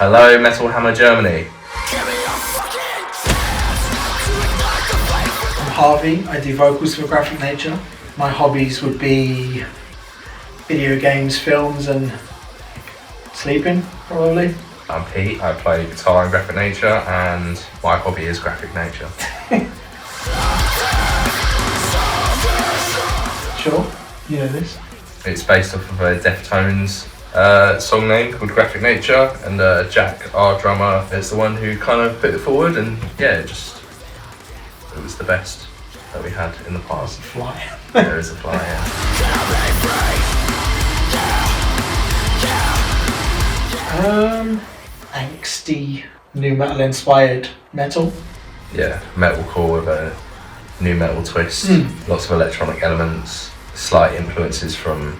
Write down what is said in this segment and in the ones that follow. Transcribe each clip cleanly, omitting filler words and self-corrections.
Hello, Metal Hammer Germany. I'm Harvey. I do vocals for Graphic Nature. My hobbies would be video games, films, and sleeping, probably. I'm Pete. I play guitar in Graphic Nature, and my hobby is Graphic Nature. Sure, you know this. It's based off of a Deftones song name called Graphic Nature, and Jack, our drummer, is the one who kind of put it forward, and yeah, it was the best that we had in the past. Fly. There is a fly, yeah. Angsty, new metal inspired metal. Yeah, metalcore with a new metal twist, lots of electronic elements, slight influences from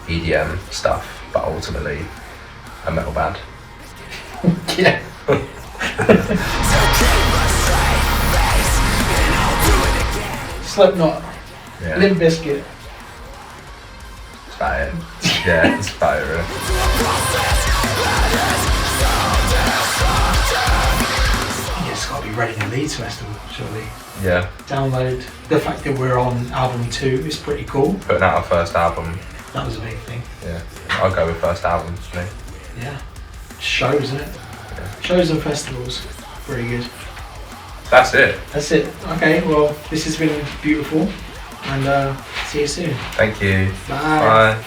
EDM stuff, but ultimately a metal band. Yeah. Slipknot. Yeah. Limp Bizkit. That's about it. Yeah, that's about it really. It's got to be Reading and Leeds Festival, surely. Yeah. Download. The fact that we're on album 2 is pretty cool. Putting out our first album. That was a big thing. Yeah. I'll go with first album for me. Yeah. Shows, isn't it? Yeah. Shows and festivals. Pretty good. That's it. That's it. Okay, well, this has been beautiful. And see you soon. Thank you. Bye. Bye.